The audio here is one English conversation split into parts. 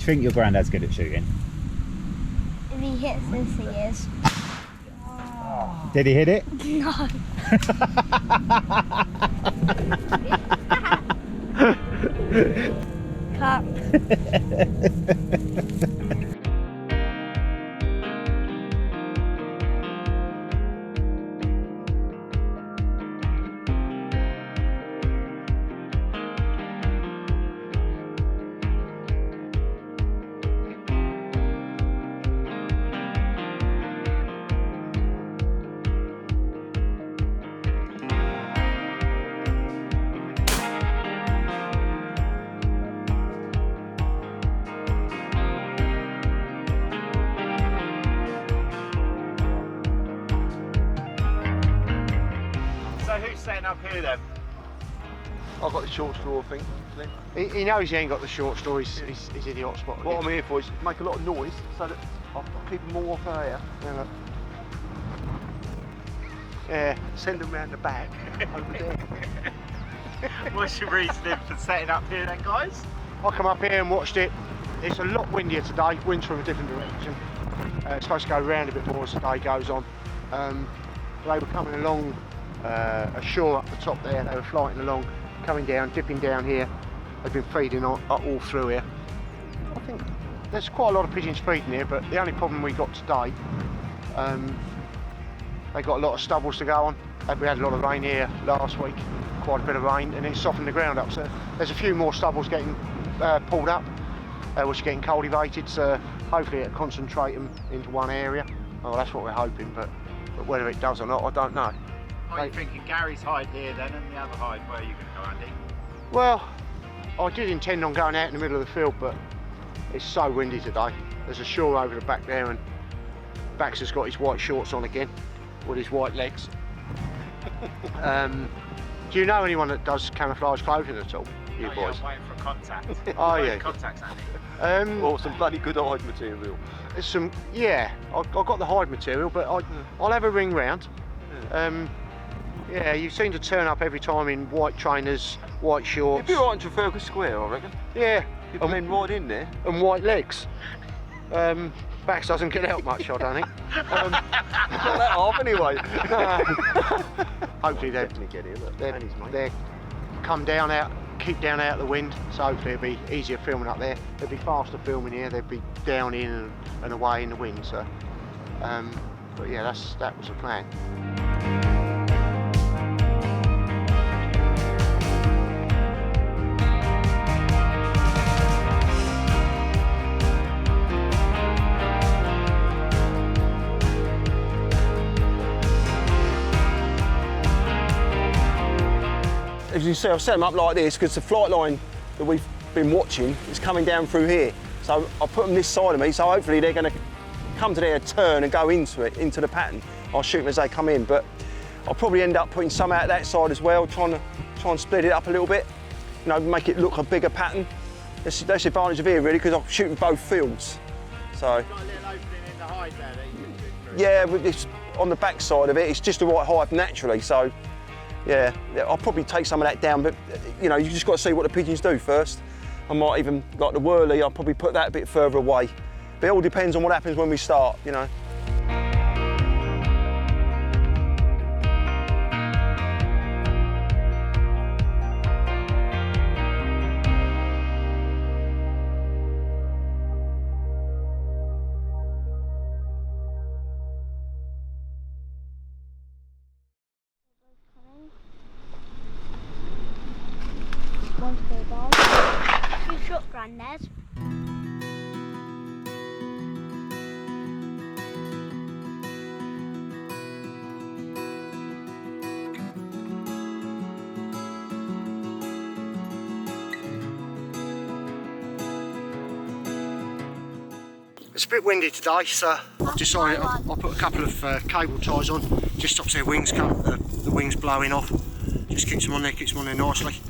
think your granddad's good at shooting? If he hits this, he is. Did he hit it? No. Cut. Who's setting up here then? I've got the short straw thing. He knows he ain't got the short straw, he's in the hot spot. What I'm here for is make a lot of noise so that I'll keep them all off our air. Yeah, send them round the back over there. What's your reasoning for setting up here then, guys? I come up here and watched it. It's a lot windier today, winds from a different direction. It's supposed to go round a bit more as the day goes on. They were coming along a shore up the top there, they were flying along, coming down, dipping down here. They've been feeding all through here. I think there's quite a lot of pigeons feeding here, but the only problem we got today, they got a lot of stubbles to go on. We had a lot of rain here last week, quite a bit of rain, and it softened the ground up. So there's a few more stubbles getting pulled up, which are getting cultivated, so hopefully it'll concentrate them into one area. Oh, that's what we're hoping, but whether it does or not, I don't know. Are you thinking Gary's hide here then, and the other hide, where are you going to go, Andy? Well, I did intend on going out in the middle of the field, but it's so windy today. There's a shore over the back there, and Baxter's got his white shorts on again, with his white legs. Do you know anyone that does camouflage clothing at all, you boys? Yeah, I'm waiting for a contact. Oh yeah. Contacts, Andy. Or some bloody good hide material. There's some, yeah, I've got the hide material, but I'll have a ring round. Yeah, you seem to turn up every time in white trainers, white shorts. You'd be right in Trafalgar Square, I reckon. Yeah. You'd be right in there. And white legs. Bax doesn't get out much, I don't think. Not that off anyway. Hopefully definitely get here, look. they come down out, keep down out of the wind, so hopefully it'll be easier filming up there. It'll be faster filming here, they'll be down in and away in the wind, so. But yeah, that was the plan. As you see, I've set them up like this because the flight line that we've been watching is coming down through here. So I'll put them this side of me, so hopefully they're going to come to their turn and go into it, into the pattern. I'll shoot them as they come in, but I'll probably end up putting some out that side as well, trying and split it up a little bit, you know, make it look a bigger pattern. That's the advantage of here really, because I'm shooting both fields. So. You've got a little opening in the hide there that you can shoot through. Yeah, with this, on the back side of it, it's just the right height naturally, so yeah, I'll probably take some of that down, but you know, you just got to see what the pigeons do first. I might even, like the whirly, I'll probably put that a bit further away. But it all depends on what happens when we start, you know. One's go down. You shot Grandad. It's a bit windy today, so I've decided I'll put a couple of cable ties on, just stops their wings the wings blowing off, just keeps them on there nicely.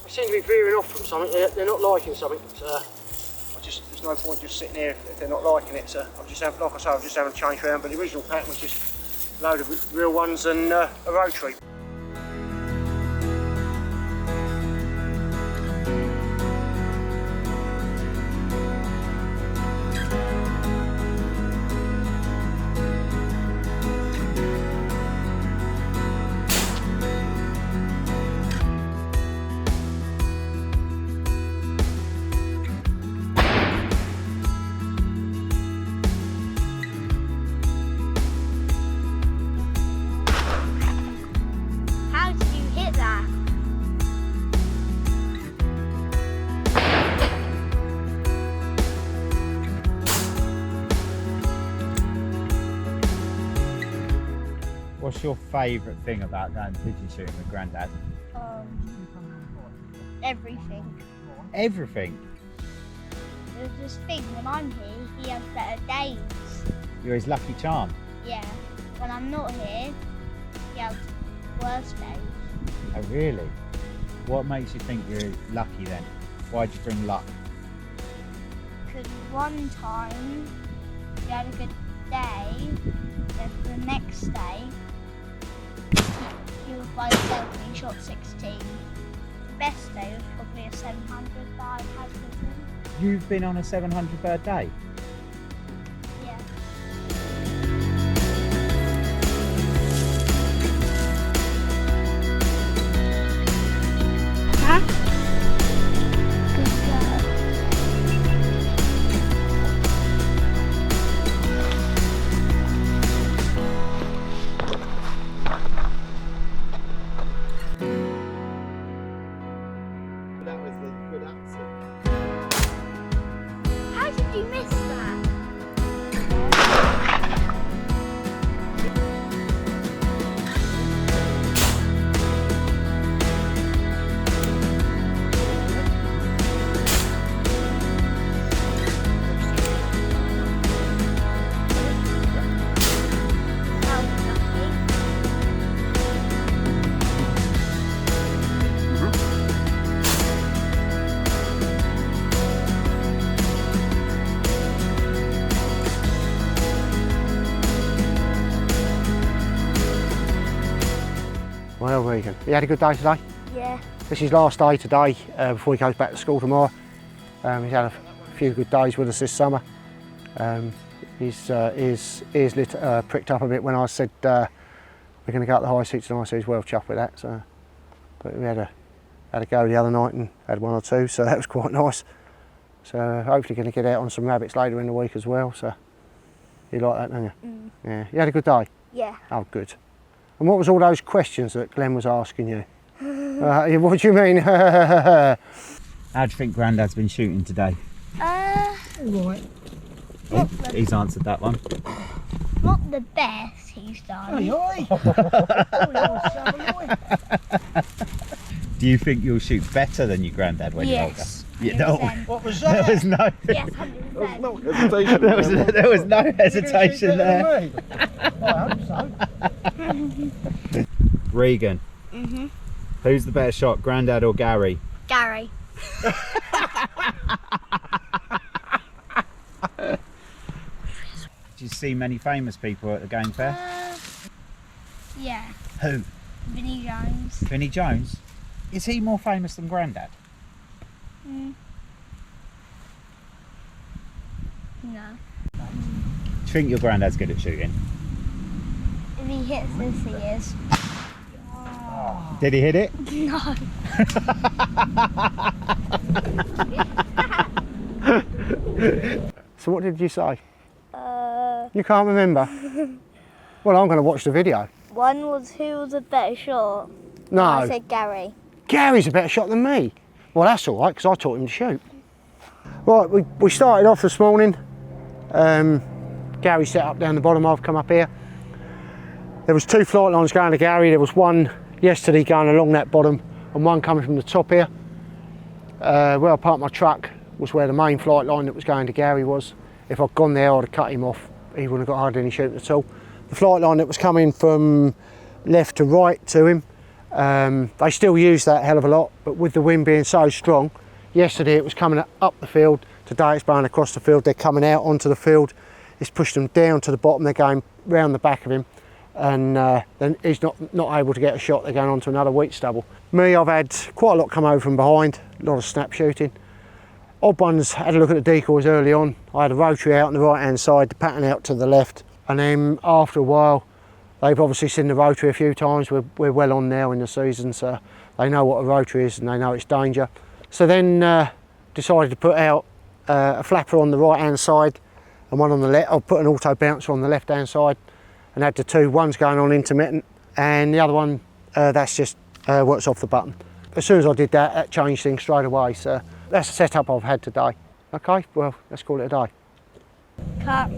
They seem to be veering off from something, they're not liking something, so there's no point just sitting here if they're not liking it, so I've just like I say, I've just having a change around, but the original pattern was just a load of real ones and a rotary. What's your favourite thing about going pigeon shooting with Grandad? Everything. Everything. There's this thing, when I'm here, he has better days. You're his lucky charm. Yeah. When I'm not here, he has worse days. Oh, really? What makes you think you're lucky then? Why'd you bring luck? Because one time, he had a good day, then the next day, he was by himself and he shot 16. The best day was probably a 700 that I had with him. You've been on a 700 bird day? Yeah. Huh? Good girl. That was the good answer. How did you miss that? That was lucky. Well, Regan, you had a good day today? Yeah. This is his last day today before he goes back to school tomorrow. He's had a few good days with us this summer. His ears pricked up a bit when I said we're going to go up the high seat tonight, so he's well chuffed with that. So, but we had a go the other night and had one or two, so that was quite nice. So hopefully going to get out on some rabbits later in the week as well. So you like that, don't you? Mm. Yeah. You had a good day? Yeah. Oh, good. And what was all those questions that Glenn was asking you? What do you mean? How do you think Grandad's been shooting today? Right. Oh, he's answered that one. Not the best he's done. Do you think you'll shoot better than your Granddad when Yes. you're older? Yeah, no. 100%. What was There was no. Yes, 100%. No hesitation. There was no hesitation there. I hope so. Regan, Mhm. who's the better shot, Grandad or Gary? Gary. Did you see many famous people at the game fair? Yeah. Who? Vinnie Jones. Vinnie Jones? Is he more famous than Grandad? Mm. No. Do you think your Grandad's good at shooting? If he hits this, he is. Did he hit it? No. So what did you say? You can't remember? Well, I'm going to watch the video. One was who was a better shot. No, I said Gary. Gary's a better shot than me. Well, that's all right, because I taught him to shoot. Right, we started off this morning. Gary set up down the bottom, I've come up here. There was two flight lines going to Gary. There was one yesterday going along that bottom and one coming from the top here. Where I parked my truck was where the main flight line that was going to Gary was. If I'd gone there, I'd have cut him off. He wouldn't have got hardly any shooting at all. The flight line that was coming from left to right to him, they still use that a hell of a lot, but with the wind being so strong, yesterday it was coming up the field, today it's blowing across the field, they're coming out onto the field, it's pushed them down to the bottom, they're going round the back of him, and then he's not able to get a shot, they're going on to another wheat stubble. Me, I've had quite a lot come over from behind, a lot of snap shooting. Odd ones, had a look at the decoys early on. I had a rotary out on the right hand side, the pattern out to the left, and then after a while they've obviously seen the rotary a few times. We're well on now in the season, so they know what a rotary is and they know it's danger. So then decided to put out a flapper on the right hand side and one on the left. I'll put an auto bouncer on the left hand side and had the two, one's going on intermittent and the other one that's just works off the button. As soon as I did that, that changed things straight away. So that's the setup I've had today. Okay, well, let's call it a day. Cut.